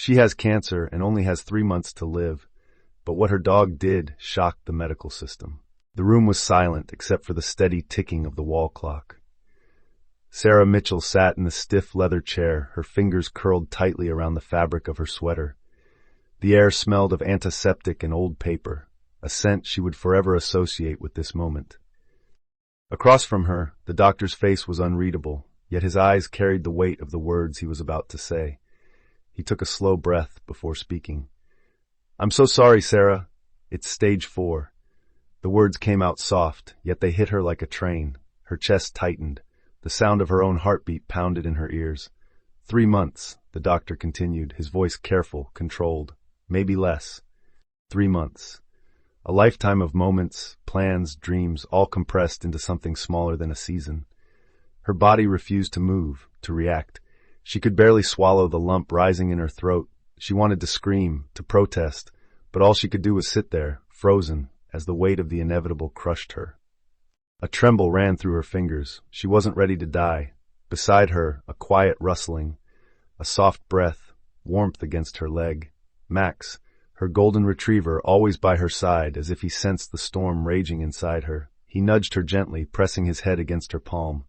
She has cancer and only has 3 months to live, but what her dog did shocked the medical system. The room was silent except for the steady ticking of the wall clock. Sarah Mitchell sat in the stiff leather chair, her fingers curled tightly around the fabric of her sweater. The air smelled of antiseptic and old paper, a scent she would forever associate with this moment. Across from her, the doctor's face was unreadable, yet his eyes carried the weight of the words he was about to say. He took a slow breath before speaking. "I'm so sorry, Sarah. It's stage 4. The words came out soft, yet they hit her like a train. Her chest tightened. The sound of her own heartbeat pounded in her ears. 3 months, the doctor continued, his voice careful, controlled. Maybe less. 3 months. A lifetime of moments, plans, dreams, all compressed into something smaller than a season. Her body refused to move, to react. She could barely swallow the lump rising in her throat. She wanted to scream, to protest, but all she could do was sit there, frozen, as the weight of the inevitable crushed her. A tremble ran through her fingers. She wasn't ready to die. Beside her, a quiet rustling, a soft breath, warmth against her leg. Max, her golden retriever, always by her side, as if he sensed the storm raging inside her. He nudged her gently, pressing his head against her palm.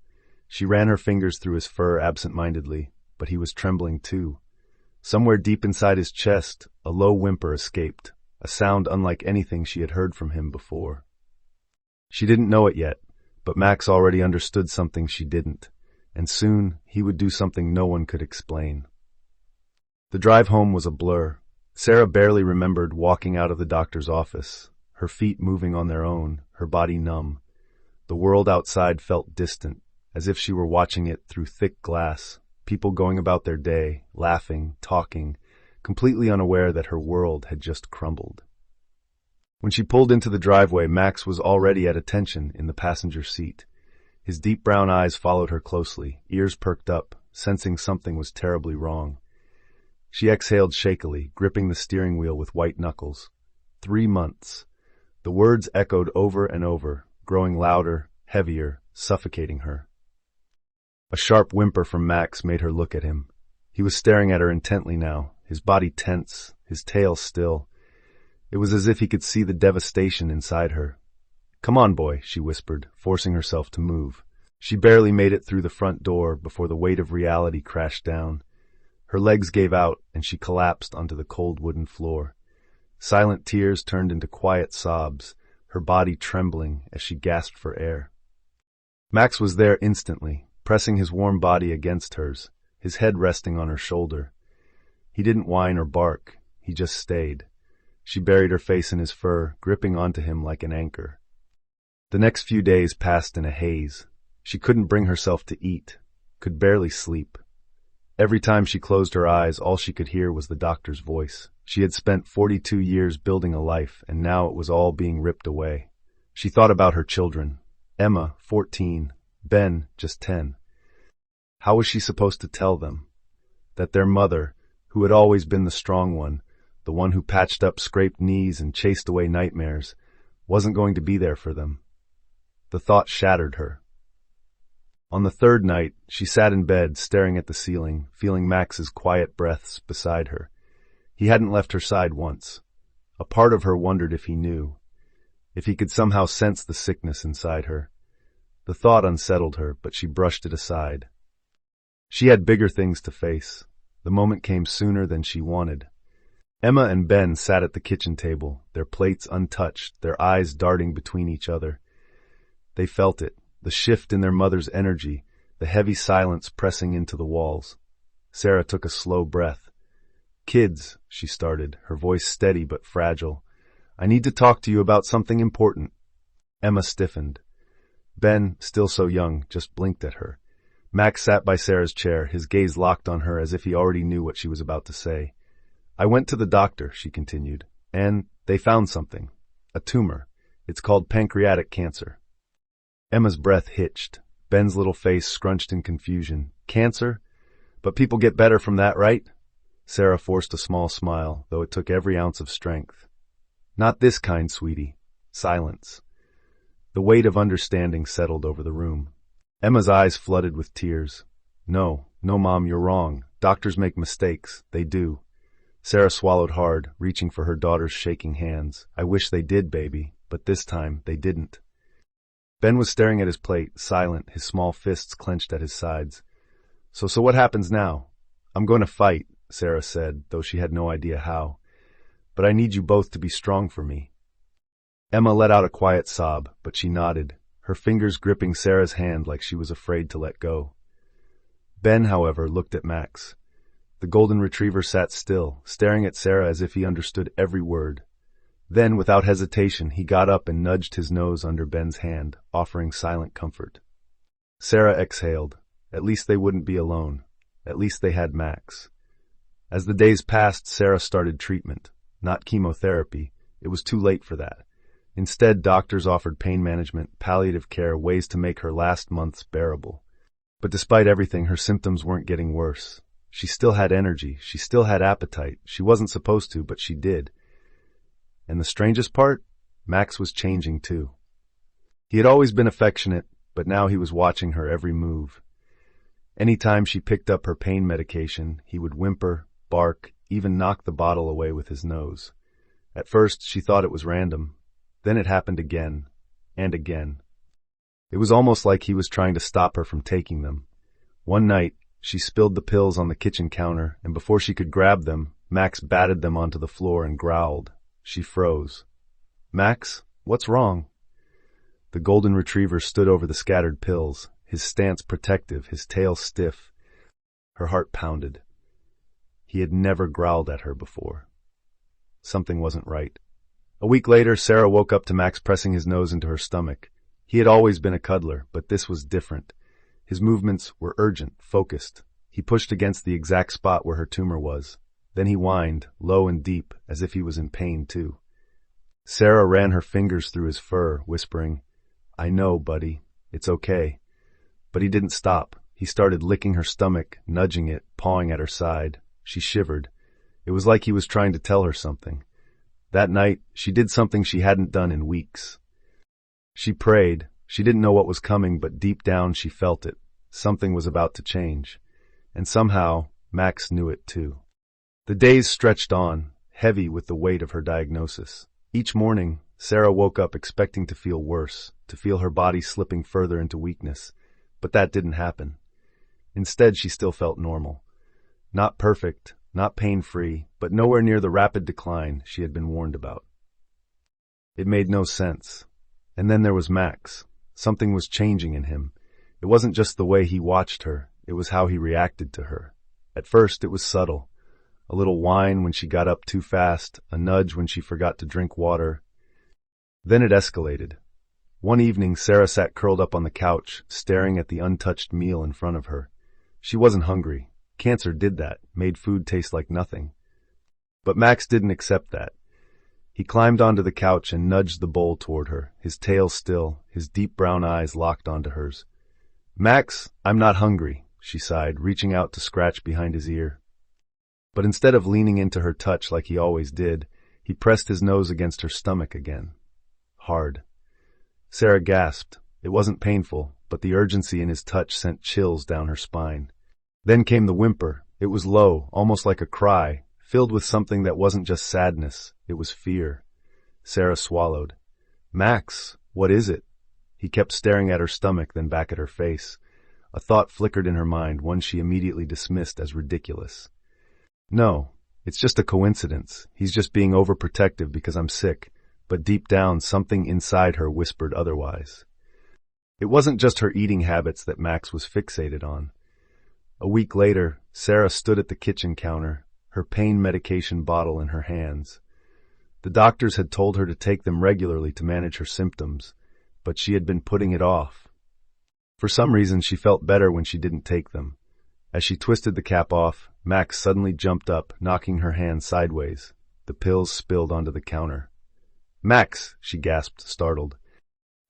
She ran her fingers through his fur absent-mindedly, but he was trembling too. Somewhere deep inside his chest, a low whimper escaped, a sound unlike anything she had heard from him before. She didn't know it yet, but Max already understood something she didn't, and soon he would do something no one could explain. The drive home was a blur. Sarah barely remembered walking out of the doctor's office, her feet moving on their own, her body numb. The world outside felt distant, as if she were watching it through thick glass, people going about their day, laughing, talking, completely unaware that her world had just crumbled. When she pulled into the driveway, Max was already at attention in the passenger seat. His deep brown eyes followed her closely, ears perked up, sensing something was terribly wrong. She exhaled shakily, gripping the steering wheel with white knuckles. 3 months. The words echoed over and over, growing louder, heavier, suffocating her. A sharp whimper from Max made her look at him. He was staring at her intently now, his body tense, his tail still. It was as if he could see the devastation inside her. "Come on, boy," she whispered, forcing herself to move. She barely made it through the front door before the weight of reality crashed down. Her legs gave out, and she collapsed onto the cold wooden floor. Silent tears turned into quiet sobs, her body trembling as she gasped for air. Max was there instantly, pressing his warm body against hers, his head resting on her shoulder. He didn't whine or bark, he just stayed. She buried her face in his fur, gripping onto him like an anchor. The next few days passed in a haze. She couldn't bring herself to eat, could barely sleep. Every time she closed her eyes, all she could hear was the doctor's voice. She had spent 42 years building a life, and now it was all being ripped away. She thought about her children. Emma, 14, Ben, just 10. How was she supposed to tell them? That their mother, who had always been the strong one, the one who patched up scraped knees and chased away nightmares, wasn't going to be there for them. The thought shattered her. On the 3rd night, she sat in bed, staring at the ceiling, feeling Max's quiet breaths beside her. He hadn't left her side once. A part of her wondered if he knew, if he could somehow sense the sickness inside her. The thought unsettled her, but she brushed it aside. She had bigger things to face. The moment came sooner than she wanted. Emma and Ben sat at the kitchen table, their plates untouched, their eyes darting between each other. They felt it, the shift in their mother's energy, the heavy silence pressing into the walls. Sarah took a slow breath. "Kids," she started, her voice steady but fragile. "I need to talk to you about something important." Emma stiffened. Ben, still so young, just blinked at her. Max sat by Sarah's chair, his gaze locked on her as if he already knew what she was about to say. "I went to the doctor," she continued, "and they found something. A tumor. It's called pancreatic cancer." Emma's breath hitched. Ben's little face scrunched in confusion. "Cancer? But people get better from that, right?" Sarah forced a small smile, though it took every ounce of strength. "Not this kind, sweetie." Silence. The weight of understanding settled over the room. Emma's eyes flooded with tears. No, Mom, you're wrong. Doctors make mistakes. They do." Sarah swallowed hard, reaching for her daughter's shaking hands. I wish they did, baby, but this time they didn't. Ben was staring at his plate, silent, his small fists clenched at his sides. So what happens now? I'm going to fight, Sarah said, though she had no idea how. But I need you both to be strong for me. Emma let out a quiet sob, but she nodded, her fingers gripping Sarah's hand like she was afraid to let go. Ben, however, looked at Max. The golden retriever sat still, staring at Sarah as if he understood every word. Then, without hesitation, he got up and nudged his nose under Ben's hand, offering silent comfort. Sarah exhaled. At least they wouldn't be alone. At least they had Max. As the days passed, Sarah started treatment. Not chemotherapy. It was too late for that. Instead, doctors offered pain management, palliative care, ways to make her last months bearable. But despite everything, her symptoms weren't getting worse. She still had energy. She still had appetite. She wasn't supposed to, but she did. And the strangest part? Max was changing too. He had always been affectionate, but now he was watching her every move. Anytime she picked up her pain medication, he would whimper, bark, even knock the bottle away with his nose. At first, she thought it was random. Then it happened again, and again. It was almost like he was trying to stop her from taking them. One night, she spilled the pills on the kitchen counter, and before she could grab them, Max batted them onto the floor and growled. She froze. Max, what's wrong? The golden retriever stood over the scattered pills, his stance protective, his tail stiff. Her heart pounded. He had never growled at her before. Something wasn't right. A week later, Sarah woke up to Max pressing his nose into her stomach. He had always been a cuddler, but this was different. His movements were urgent, focused. He pushed against the exact spot where her tumor was. Then he whined, low and deep, as if he was in pain too. Sarah ran her fingers through his fur, whispering, I know, buddy. It's okay. But he didn't stop. He started licking her stomach, nudging it, pawing at her side. She shivered. It was like he was trying to tell her something. That night, she did something she hadn't done in weeks. She prayed. She didn't know what was coming, but deep down she felt it. Something was about to change. And somehow, Max knew it too. The days stretched on, heavy with the weight of her diagnosis. Each morning, Sarah woke up expecting to feel worse, to feel her body slipping further into weakness. But that didn't happen. Instead, she still felt normal. Not perfect, not pain-free, but nowhere near the rapid decline she had been warned about. It made no sense. And then there was Max. Something was changing in him. It wasn't just the way he watched her, it was how he reacted to her. At first, it was subtle. A little whine when she got up too fast, a nudge when she forgot to drink water. Then it escalated. One evening, Sarah sat curled up on the couch, staring at the untouched meal in front of her. She wasn't hungry. Cancer did that, made food taste like nothing. But Max didn't accept that. He climbed onto the couch and nudged the bowl toward her, his tail still, his deep brown eyes locked onto hers. Max, I'm not hungry, she sighed, reaching out to scratch behind his ear. But instead of leaning into her touch like he always did, he pressed his nose against her stomach again. Hard. Sarah gasped. It wasn't painful, but the urgency in his touch sent chills down her spine. Then came the whimper. It was low, almost like a cry, filled with something that wasn't just sadness, it was fear. Sarah swallowed. Max, what is it? He kept staring at her stomach, then back at her face. A thought flickered in her mind, one she immediately dismissed as ridiculous. No, it's just a coincidence. He's just being overprotective because I'm sick. But deep down, something inside her whispered otherwise. It wasn't just her eating habits that Max was fixated on. A week later, Sarah stood at the kitchen counter, her pain medication bottle in her hands. The doctors had told her to take them regularly to manage her symptoms, but she had been putting it off. For some reason, she felt better when she didn't take them. As she twisted the cap off, Max suddenly jumped up, knocking her hand sideways. The pills spilled onto the counter. Max, she gasped, startled.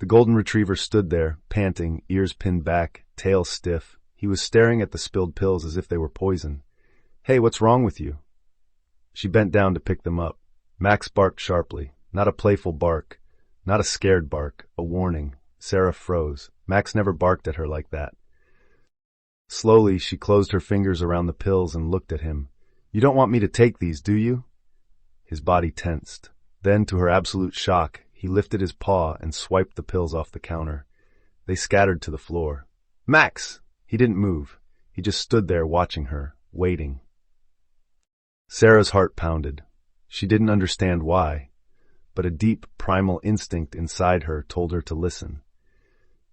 The golden retriever stood there, panting, ears pinned back, tail stiff. He was staring at the spilled pills as if they were poison. Hey, what's wrong with you? She bent down to pick them up. Max barked sharply, not a playful bark, not a scared bark, a warning. Sarah froze. Max never barked at her like that. Slowly, she closed her fingers around the pills and looked at him. You don't want me to take these, do you? His body tensed. Then, to her absolute shock, he lifted his paw and swiped the pills off the counter. They scattered to the floor. Max! He didn't move. He just stood there watching her, waiting. Sarah's heart pounded. She didn't understand why, but a deep, primal instinct inside her told her to listen.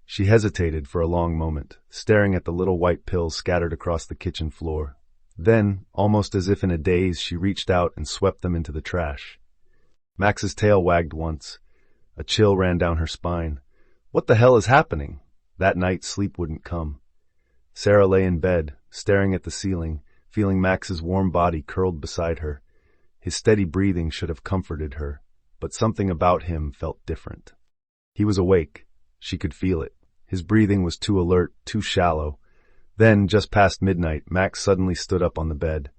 She hesitated for a long moment, staring at the little white pills scattered across the kitchen floor. Then, almost as if in a daze, she reached out and swept them into the trash. Max's tail wagged once. A chill ran down her spine. What the hell is happening? That night, sleep wouldn't come. Sarah lay in bed, staring at the ceiling, feeling Max's warm body curled beside her. His steady breathing should have comforted her, but something about him felt different. He was awake. She could feel it. His breathing was too alert, too shallow. Then, just past midnight, Max suddenly stood up on the bed.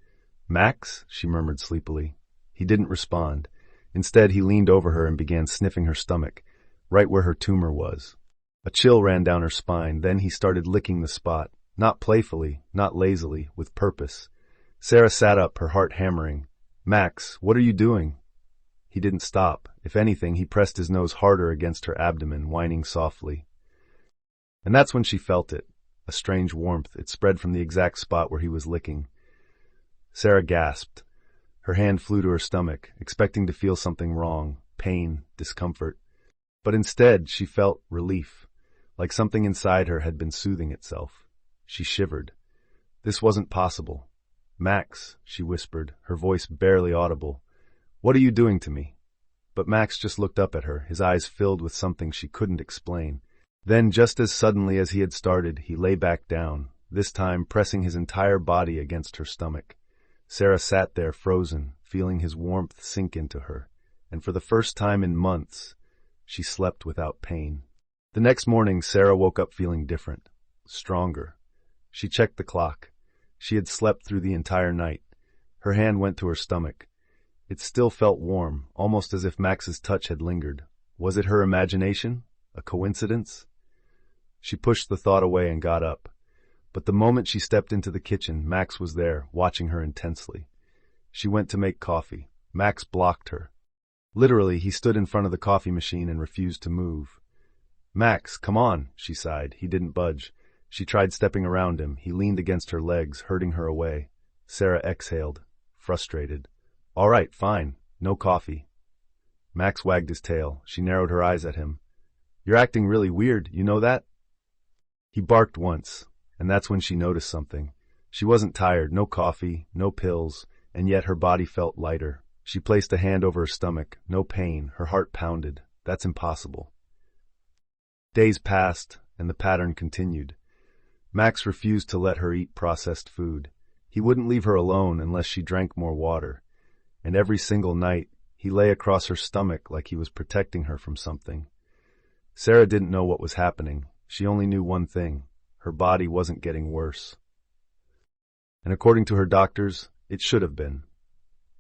Max? She murmured sleepily. He didn't respond. Instead, he leaned over her and began sniffing her stomach, right where her tumor was. A chill ran down her spine. Then he started licking the spot, not playfully, not lazily, with purpose. Sarah sat up, her heart hammering. Max, what are you doing? He didn't stop. If anything, he pressed his nose harder against her abdomen, whining softly. And that's when she felt it. A strange warmth. It spread from the exact spot where he was licking. Sarah gasped. Her hand flew to her stomach, expecting to feel something wrong, pain, discomfort. But instead, she felt relief, like something inside her had been soothing itself. She shivered. This wasn't possible. Max, she whispered, her voice barely audible. What are you doing to me? But Max just looked up at her, his eyes filled with something she couldn't explain. Then, just as suddenly as he had started, he lay back down, this time pressing his entire body against her stomach. Sarah sat there frozen, feeling his warmth sink into her, and for the first time in months, she slept without pain. The next morning, Sarah woke up feeling different, stronger. She checked the clock. She had slept through the entire night. Her hand went to her stomach. It still felt warm, almost as if Max's touch had lingered. Was it her imagination? A coincidence? She pushed the thought away and got up. But the moment she stepped into the kitchen, Max was there, watching her intensely. She went to make coffee. Max blocked her. Literally, he stood in front of the coffee machine and refused to move. Max, come on, she sighed. He didn't budge. She tried stepping around him. He leaned against her legs, hurting her away. Sarah exhaled, frustrated. All right, fine. No coffee. Max wagged his tail. She narrowed her eyes at him. You're acting really weird, you know that? He barked once, and that's when she noticed something. She wasn't tired, no coffee, no pills, and yet her body felt lighter. She placed a hand over her stomach. No pain. Her heart pounded. That's impossible. Days passed, and the pattern continued. Max refused to let her eat processed food. He wouldn't leave her alone unless she drank more water. And every single night, he lay across her stomach like he was protecting her from something. Sarah didn't know what was happening. She only knew one thing. Her body wasn't getting worse. And according to her doctors, it should have been.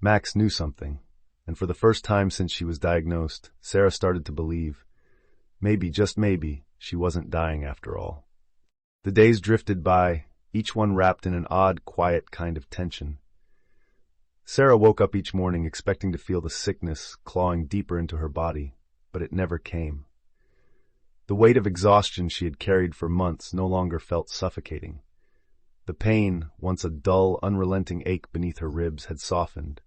Max knew something, and for the first time since she was diagnosed, Sarah started to believe. Maybe, just maybe, she wasn't dying after all. The days drifted by, each one wrapped in an odd, quiet kind of tension. Sarah woke up each morning expecting to feel the sickness clawing deeper into her body, but it never came. The weight of exhaustion she had carried for months no longer felt suffocating. The pain, once a dull, unrelenting ache beneath her ribs, had softened.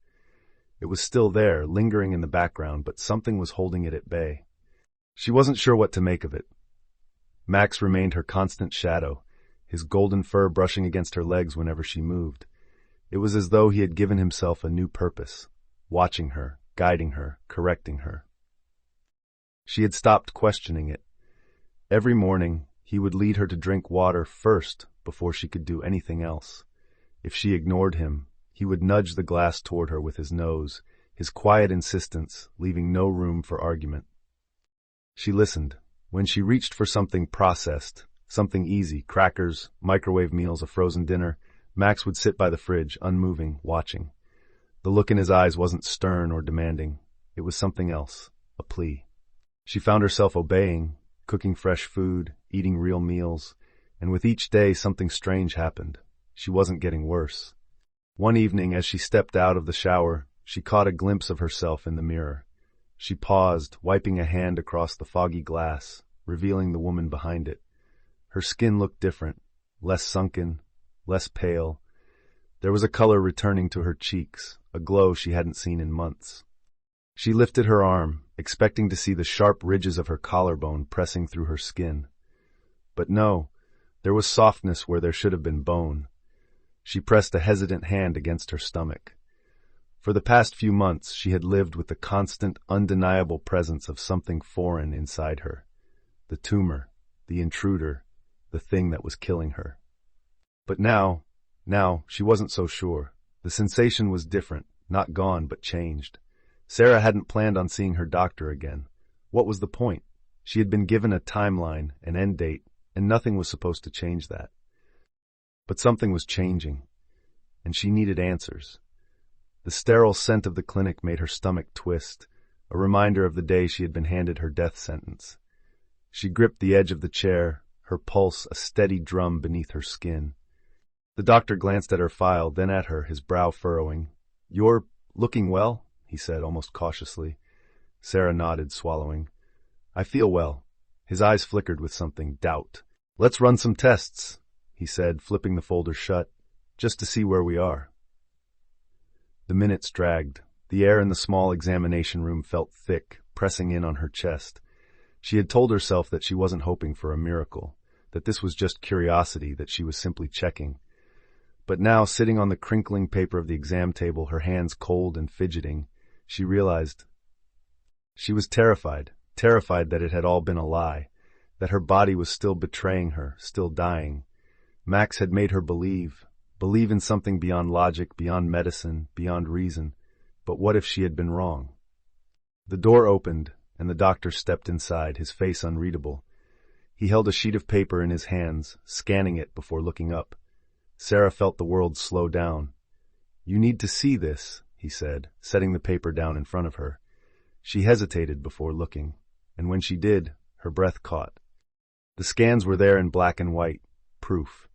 It was still there, lingering in the background, but something was holding it at bay. She wasn't sure what to make of it. Max remained her constant shadow, his golden fur brushing against her legs whenever she moved. It was as though he had given himself a new purpose, watching her, guiding her, correcting her. She had stopped questioning it. Every morning, he would lead her to drink water first before she could do anything else. If she ignored him, he would nudge the glass toward her with his nose, his quiet insistence leaving no room for argument. She listened. When she reached for something processed, something easy, crackers, microwave meals, a frozen dinner, Max would sit by the fridge, unmoving, watching. The look in his eyes wasn't stern or demanding. It was something else, a plea. She found herself obeying, cooking fresh food, eating real meals, and with each day something strange happened. She wasn't getting worse. One evening, as she stepped out of the shower, she caught a glimpse of herself in the mirror. She paused, wiping a hand across the foggy glass, revealing the woman behind it. Her skin looked different, less sunken, less pale. There was a color returning to her cheeks, a glow she hadn't seen in months. She lifted her arm, expecting to see the sharp ridges of her collarbone pressing through her skin. But no, there was softness where there should have been bone. She pressed a hesitant hand against her stomach. For the past few months, she had lived with the constant, undeniable presence of something foreign inside her. The tumor, the intruder, the thing that was killing her. But now, she wasn't so sure. The sensation was different, not gone, but changed. Sarah hadn't planned on seeing her doctor again. What was the point? She had been given a timeline, an end date, and nothing was supposed to change that. But something was changing, and she needed answers. The sterile scent of the clinic made her stomach twist, a reminder of the day she had been handed her death sentence. She gripped the edge of the chair, her pulse a steady drum beneath her skin. The doctor glanced at her file, then at her, his brow furrowing. "You're looking well?" he said, almost cautiously. Sarah nodded, swallowing. "I feel well." His eyes flickered with something, doubt. "Let's run some tests," he said, flipping the folder shut, "just to see where we are." The minutes dragged. The air in the small examination room felt thick, pressing in on her chest. She had told herself that she wasn't hoping for a miracle, that this was just curiosity, that she was simply checking. But now, sitting on the crinkling paper of the exam table, her hands cold and fidgeting, she realized she was terrified that it had all been a lie, that her body was still betraying her, still dying. Max had made her believe in something beyond logic, beyond medicine, beyond reason. But what if she had been wrong? The door opened, and the doctor stepped inside, his face unreadable. He held a sheet of paper in his hands, scanning it before looking up. Sarah felt the world slow down. "You need to see this," he said, setting the paper down in front of her. She hesitated before looking, and when she did, her breath caught. The scans were there in black and white, proof.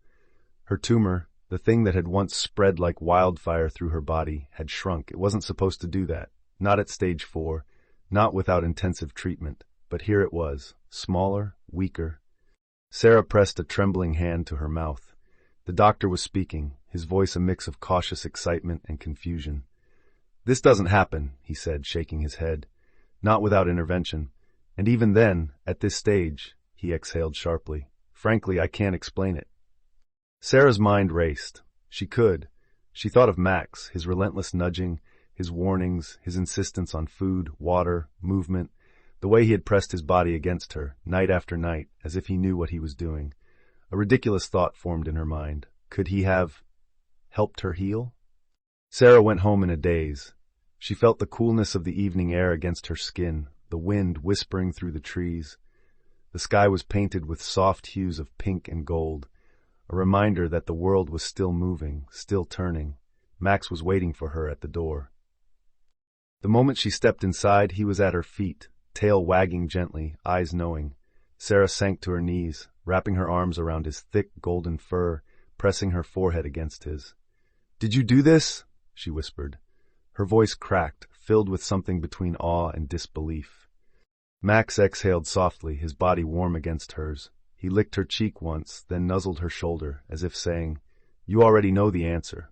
Her tumor, the thing that had once spread like wildfire through her body, had shrunk. It wasn't supposed to do that, not at stage 4, not without intensive treatment, but here it was, smaller, weaker. Sarah pressed a trembling hand to her mouth. The doctor was speaking, his voice a mix of cautious excitement and confusion. "This doesn't happen," he said, shaking his head. "Not without intervention. And even then, at this stage," he exhaled sharply, "frankly, I can't explain it." Sarah's mind raced. She could. She thought of Max, his relentless nudging, his warnings, his insistence on food, water, movement, the way he had pressed his body against her, night after night, as if he knew what he was doing. A ridiculous thought formed in her mind. Could he have helped her heal? Sarah went home in a daze. She felt the coolness of the evening air against her skin, the wind whispering through the trees. The sky was painted with soft hues of pink and gold, a reminder that the world was still moving, still turning. Max was waiting for her at the door. The moment she stepped inside, he was at her feet, tail wagging gently, eyes knowing. Sarah sank to her knees, wrapping her arms around his thick golden fur, pressing her forehead against his. "Did you do this?" she whispered. Her voice cracked, filled with something between awe and disbelief. Max exhaled softly, his body warm against hers. He licked her cheek once, then nuzzled her shoulder, as if saying, "You already know the answer."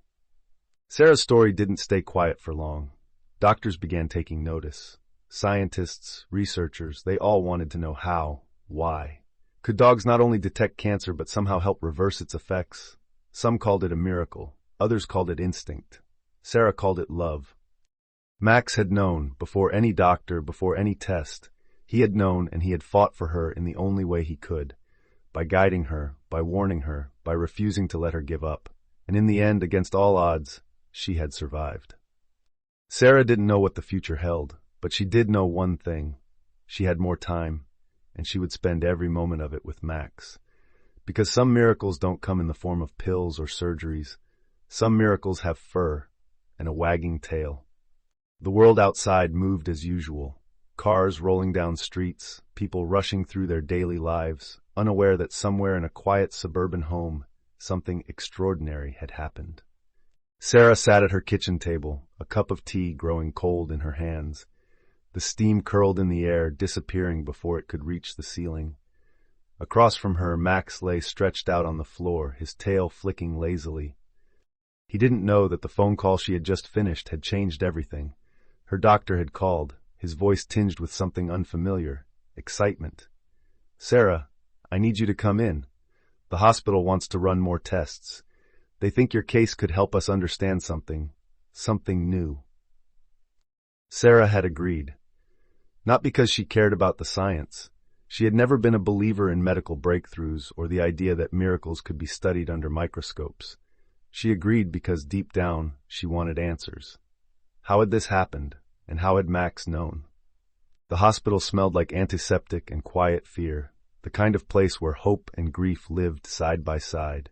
Sarah's story didn't stay quiet for long. Doctors began taking notice. Scientists, researchers, they all wanted to know how, why. Could dogs not only detect cancer but somehow help reverse its effects? Some called it a miracle. Others called it instinct. Sarah called it love. Max had known, before any doctor, before any test. He had known, and he had fought for her in the only way he could. By guiding her, by warning her, by refusing to let her give up. And in the end, against all odds, she had survived. Sarah didn't know what the future held, but she did know one thing. She had more time, and she would spend every moment of it with Max. Because some miracles don't come in the form of pills or surgeries. Some miracles have fur and a wagging tail. The world outside moved as usual. Cars rolling down streets, people rushing through their daily lives, unaware that somewhere in a quiet suburban home, something extraordinary had happened. Sarah sat at her kitchen table, a cup of tea growing cold in her hands. The steam curled in the air, disappearing before it could reach the ceiling. Across from her, Max lay stretched out on the floor, his tail flicking lazily. He didn't know that the phone call she had just finished had changed everything. Her doctor had called, his voice tinged with something unfamiliar, excitement. "Sarah, I need you to come in. The hospital wants to run more tests. They think your case could help us understand something new." Sarah had agreed. Not because she cared about the science. She had never been a believer in medical breakthroughs or the idea that miracles could be studied under microscopes. She agreed because deep down she wanted answers. How had this happened, and how had Max known? The hospital smelled like antiseptic and quiet fear, the kind of place where hope and grief lived side by side.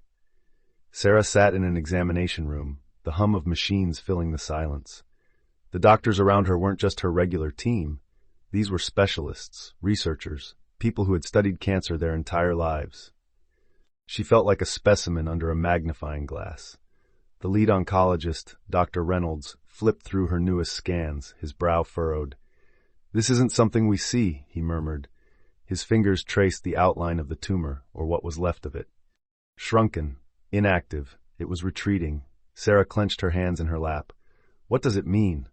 Sarah sat in an examination room, the hum of machines filling the silence. The doctors around her weren't just her regular team. These were specialists, researchers, people who had studied cancer their entire lives. She felt like a specimen under a magnifying glass. The lead oncologist, Dr. Reynolds, flipped through her newest scans, his brow furrowed. "This isn't something we see," he murmured. His fingers traced the outline of the tumor, or what was left of it. Shrunken, inactive, it was retreating. Sarah clenched her hands in her lap. "What does it mean?"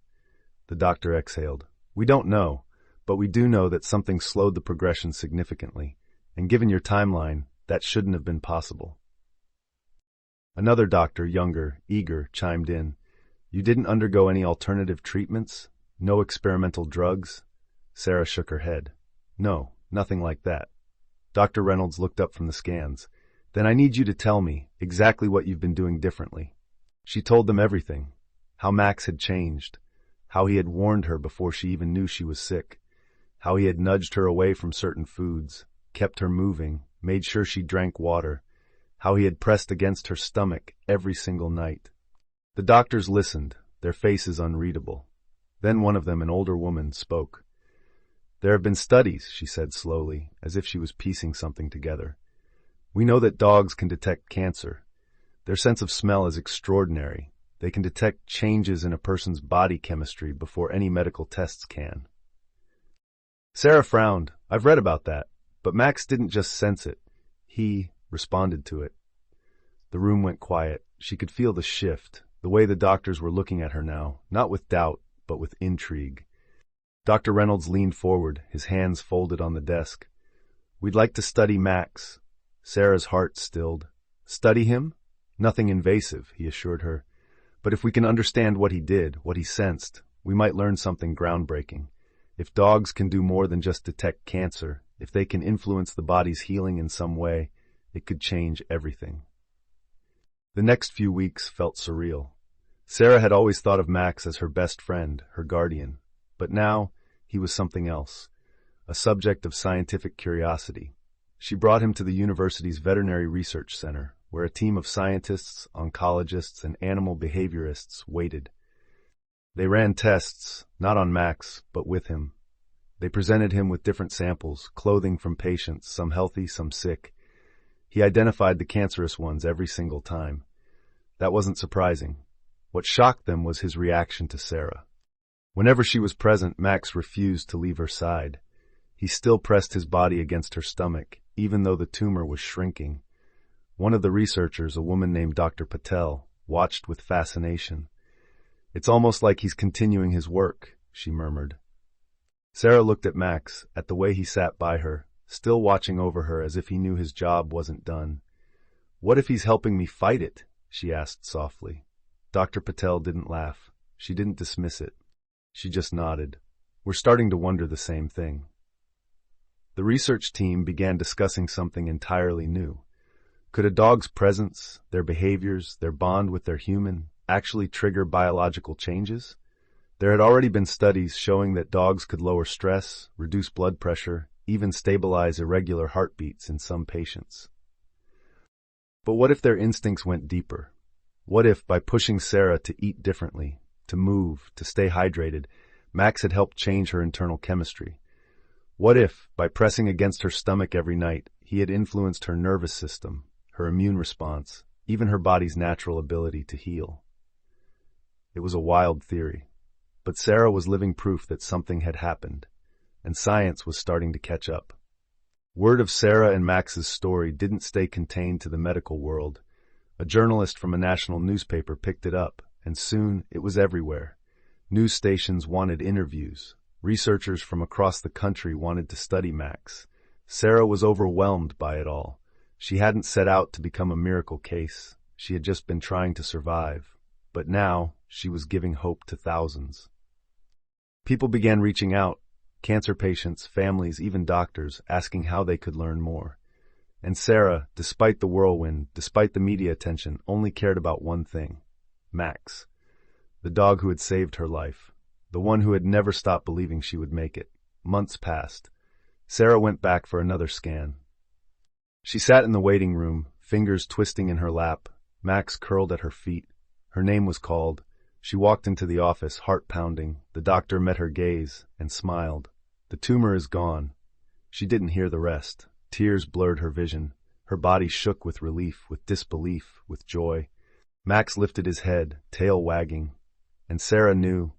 The doctor exhaled. "We don't know, but we do know that something slowed the progression significantly, and given your timeline, that shouldn't have been possible." Another doctor, younger, eager, chimed in. "You didn't undergo any alternative treatments? No experimental drugs?" Sarah shook her head. "No, nothing like that." Dr. Reynolds looked up from the scans. "Then I need you to tell me exactly what you've been doing differently." She told them everything. How Max had changed. How he had warned her before she even knew she was sick. How he had nudged her away from certain foods, kept her moving, made sure she drank water. How he had pressed against her stomach every single night. The doctors listened, their faces unreadable. Then one of them, an older woman, spoke. "There have been studies," she said slowly, as if she was piecing something together. "We know that dogs can detect cancer. Their sense of smell is extraordinary. They can detect changes in a person's body chemistry before any medical tests can." Sarah frowned. "I've read about that. But Max didn't just sense it. He responded to it." The room went quiet. She could feel the shift, the way the doctors were looking at her now, not with doubt, but with intrigue. Dr. Reynolds leaned forward, his hands folded on the desk. "We'd like to study Max." Sarah's heart stilled. "Study him? Nothing invasive," he assured her. "But if we can understand what he did, what he sensed, we might learn something groundbreaking. If dogs can do more than just detect cancer, if they can influence the body's healing in some way, it could change everything." The next few weeks felt surreal. Sarah had always thought of Max as her best friend, her guardian. But now, he was something else, a subject of scientific curiosity. She brought him to the university's veterinary research center, where a team of scientists, oncologists, and animal behaviorists waited. They ran tests, not on Max, but with him. They presented him with different samples, clothing from patients, some healthy, some sick. He identified the cancerous ones every single time. That wasn't surprising. What shocked them was his reaction to Sarah. Whenever she was present, Max refused to leave her side. He still pressed his body against her stomach, even though the tumor was shrinking. One of the researchers, a woman named Dr. Patel, watched with fascination. "It's almost like he's continuing his work," she murmured. Sarah looked at Max, at the way he sat by her, still watching over her as if he knew his job wasn't done. "What if he's helping me fight it?" she asked softly. Dr. Patel didn't laugh. She didn't dismiss it. She just nodded. "We're starting to wonder the same thing." The research team began discussing something entirely new. Could a dog's presence, their behaviors, their bond with their human, actually trigger biological changes? There had already been studies showing that dogs could lower stress, reduce blood pressure, even stabilize irregular heartbeats in some patients. But what if their instincts went deeper? What if, by pushing Sarah to eat differently, to move, to stay hydrated, Max had helped change her internal chemistry? What if, by pressing against her stomach every night, he had influenced her nervous system, her immune response, even her body's natural ability to heal? It was a wild theory, but Sarah was living proof that something had happened, and science was starting to catch up. Word of Sarah and Max's story didn't stay contained to the medical world. A journalist from a national newspaper picked it up, and soon it was everywhere. News stations wanted interviews. Researchers from across the country wanted to study Max. Sarah was overwhelmed by it all. She hadn't set out to become a miracle case. She had just been trying to survive. But now, she was giving hope to thousands. People began reaching out. Cancer patients, families, even doctors, asking how they could learn more. And Sarah, despite the whirlwind, despite the media attention, only cared about one thing: Max. The dog who had saved her life. The one who had never stopped believing she would make it. Months passed. Sarah went back for another scan. She sat in the waiting room, fingers twisting in her lap. Max curled at her feet. Her name was called. She walked into the office, heart pounding. The doctor met her gaze and smiled. "The tumor is gone." She didn't hear the rest. Tears blurred her vision. Her body shook with relief, with disbelief, with joy. Max lifted his head, tail wagging. And Sarah knew.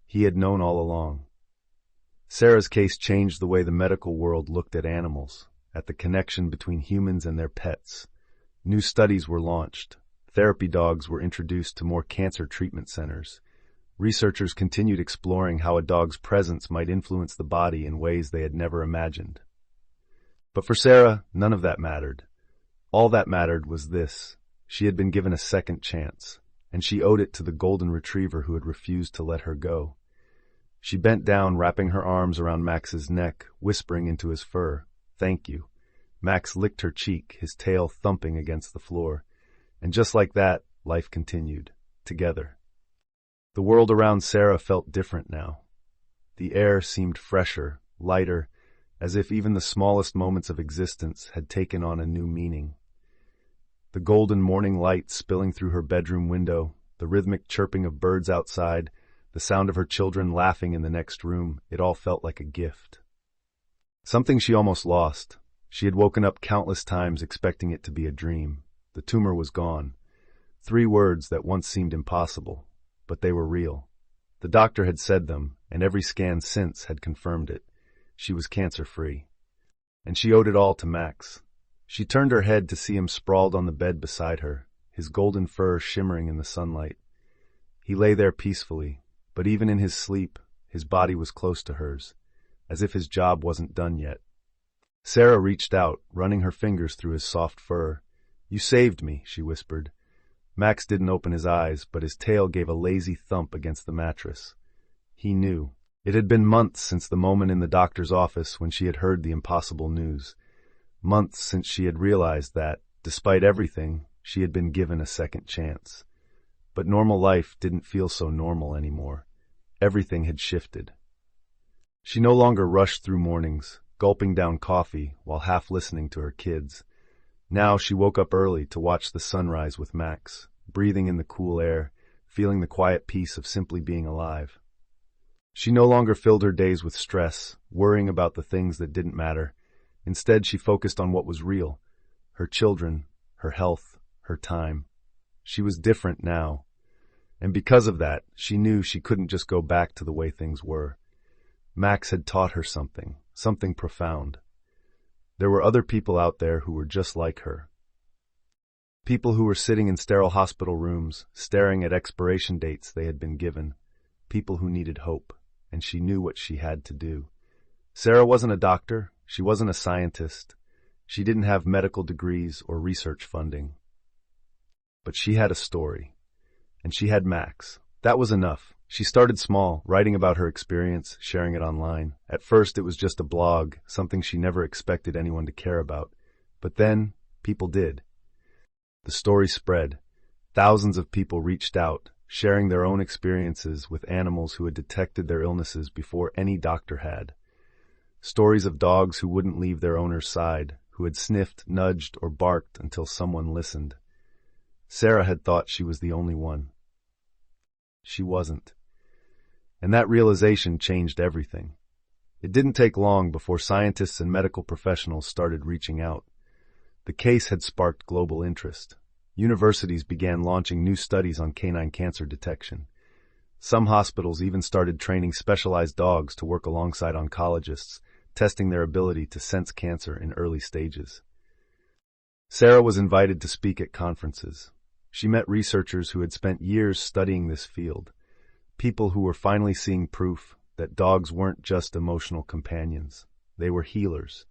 He had known all along. Sarah's case changed the way the medical world looked at animals, at the connection between humans and their pets. New studies were launched. Therapy dogs were introduced to more cancer treatment centers. Researchers continued exploring how a dog's presence might influence the body in ways they had never imagined. But for Sarah, none of that mattered. All that mattered was this: she had been given a second chance, and she owed it to the golden retriever who had refused to let her go. She bent down, wrapping her arms around Max's neck, whispering into his fur, "Thank you." Max licked her cheek, his tail thumping against the floor. And just like that, life continued, together. The world around Sarah felt different now. The air seemed fresher, lighter, as if even the smallest moments of existence had taken on a new meaning. The golden morning light spilling through her bedroom window, the rhythmic chirping of birds outside, the sound of her children laughing in the next room, it all felt like a gift. Something she almost lost. She had woken up countless times expecting it to be a dream. The tumor was gone. 3 words that once seemed impossible, but they were real. The doctor had said them, and every scan since had confirmed it. She was cancer-free. And she owed it all to Max. She turned her head to see him sprawled on the bed beside her, his golden fur shimmering in the sunlight. He lay there peacefully, but even in his sleep, his body was close to hers, as if his job wasn't done yet. Sarah reached out, running her fingers through his soft fur. "You saved me," she whispered. Max didn't open his eyes, but his tail gave a lazy thump against the mattress. He knew. It had been months since the moment in the doctor's office when she had heard the impossible news. Months since she had realized that, despite everything, she had been given a second chance. But normal life didn't feel so normal anymore. Everything had shifted. She no longer rushed through mornings, gulping down coffee while half listening to her kids. Now she woke up early to watch the sunrise with Max, breathing in the cool air, feeling the quiet peace of simply being alive. She no longer filled her days with stress, worrying about the things that didn't matter. Instead, she focused on what was real: her children, her health, her time. She was different now. And because of that, she knew she couldn't just go back to the way things were. Max had taught her something profound. There were other people out there who were just like her. People who were sitting in sterile hospital rooms, staring at expiration dates they had been given. People who needed hope, and she knew what she had to do. Sarah wasn't a doctor. She wasn't a scientist. She didn't have medical degrees or research funding. But she had a story. And she had Max. That was enough. She started small, writing about her experience, sharing it online. At first, it was just a blog, something she never expected anyone to care about. But then, people did. The story spread. Thousands of people reached out, sharing their own experiences with animals who had detected their illnesses before any doctor had. Stories of dogs who wouldn't leave their owner's side, who had sniffed, nudged, or barked until someone listened. Sarah had thought she was the only one. She wasn't. And that realization changed everything. It didn't take long before scientists and medical professionals started reaching out. The case had sparked global interest. Universities began launching new studies on canine cancer detection. Some hospitals even started training specialized dogs to work alongside oncologists, testing their ability to sense cancer in early stages. Sarah was invited to speak at conferences. She met researchers who had spent years studying this field, people who were finally seeing proof that dogs weren't just emotional companions. They were healers.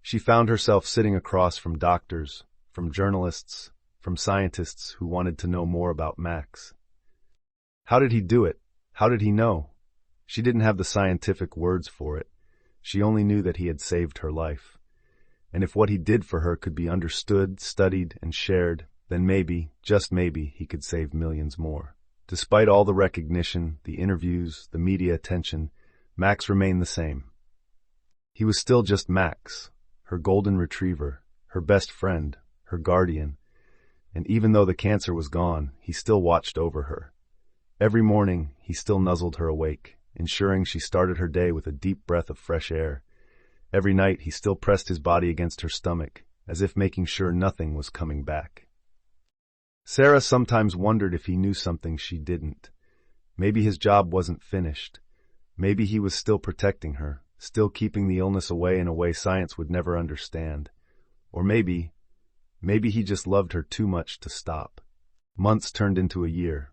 She found herself sitting across from doctors, from journalists, from scientists who wanted to know more about Max. How did he do it? How did he know? She didn't have the scientific words for it. She only knew that he had saved her life. And if what he did for her could be understood, studied, and shared, then maybe, just maybe, he could save millions more. Despite all the recognition, the interviews, the media attention, Max remained the same. He was still just Max, her golden retriever, her best friend, her guardian. And even though the cancer was gone, he still watched over her. Every morning, he still nuzzled her awake, ensuring she started her day with a deep breath of fresh air. Every night, he still pressed his body against her stomach, as if making sure nothing was coming back. Sarah sometimes wondered if he knew something she didn't. Maybe his job wasn't finished. Maybe he was still protecting her, still keeping the illness away in a way science would never understand. Or maybe he just loved her too much to stop. Months turned into a year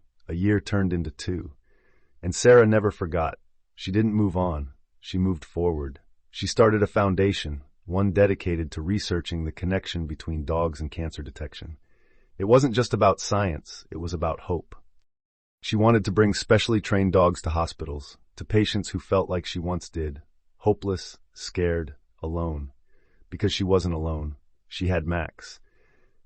turned into 2. And Sarah never forgot. She didn't move on. She moved forward. She started a foundation, one dedicated to researching the connection between dogs and cancer detection. It wasn't just about science, it was about hope. She wanted to bring specially trained dogs to hospitals, to patients who felt like she once did, hopeless, scared, alone. Because she wasn't alone. She had Max.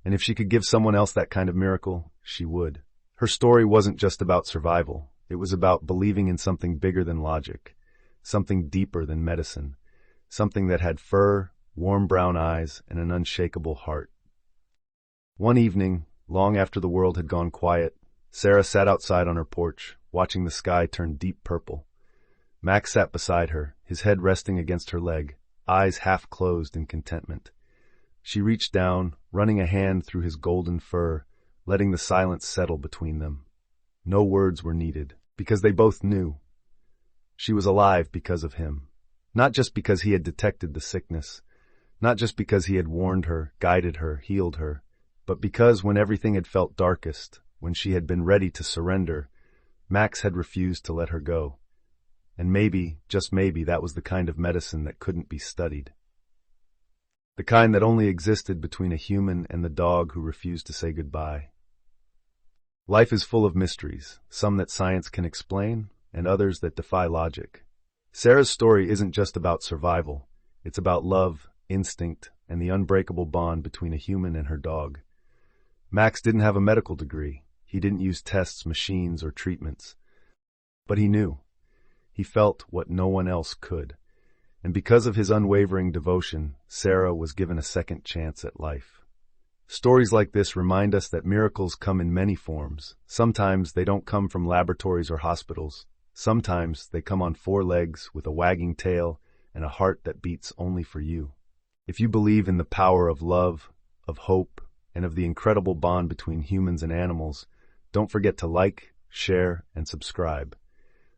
And if she could give someone else that kind of miracle, she would. Her story wasn't just about survival. It was about believing in something bigger than logic, something deeper than medicine, something that had fur, warm brown eyes, and an unshakable heart. One evening, long after the world had gone quiet, Sarah sat outside on her porch, watching the sky turn deep purple. Max sat beside her, his head resting against her leg, eyes half closed in contentment. She reached down, running a hand through his golden fur, letting the silence settle between them. No words were needed, because they both knew. She was alive because of him. Not just because he had detected the sickness, not just because he had warned her, guided her, healed her, but because when everything had felt darkest, when she had been ready to surrender, Max had refused to let her go. And maybe, just maybe, that was the kind of medicine that couldn't be studied. The kind that only existed between a human and the dog who refused to say goodbye. Life is full of mysteries, some that science can explain, and others that defy logic. Sarah's story isn't just about survival. It's about love, instinct, and the unbreakable bond between a human and her dog. Max didn't have a medical degree. He didn't use tests, machines, or treatments. But he knew. He felt what no one else could. And because of his unwavering devotion, Sarah was given a second chance at life. Stories like this remind us that miracles come in many forms. Sometimes they don't come from laboratories or hospitals. Sometimes they come on 4 legs with a wagging tail and a heart that beats only for you. If you believe in the power of love, of hope, and of the incredible bond between humans and animals, don't forget to like, share, and subscribe.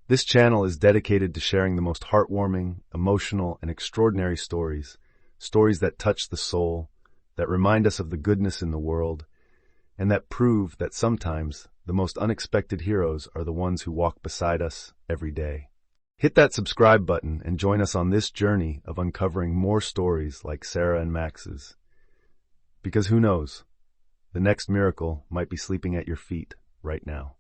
This channel is dedicated to sharing the most heartwarming, emotional, and extraordinary stories that touch the soul, that remind us of the goodness in the world, and that prove that sometimes the most unexpected heroes are the ones who walk beside us every day. Hit that subscribe button and join us on this journey of uncovering more stories like Sarah and Max's. Because who knows, the next miracle might be sleeping at your feet right now.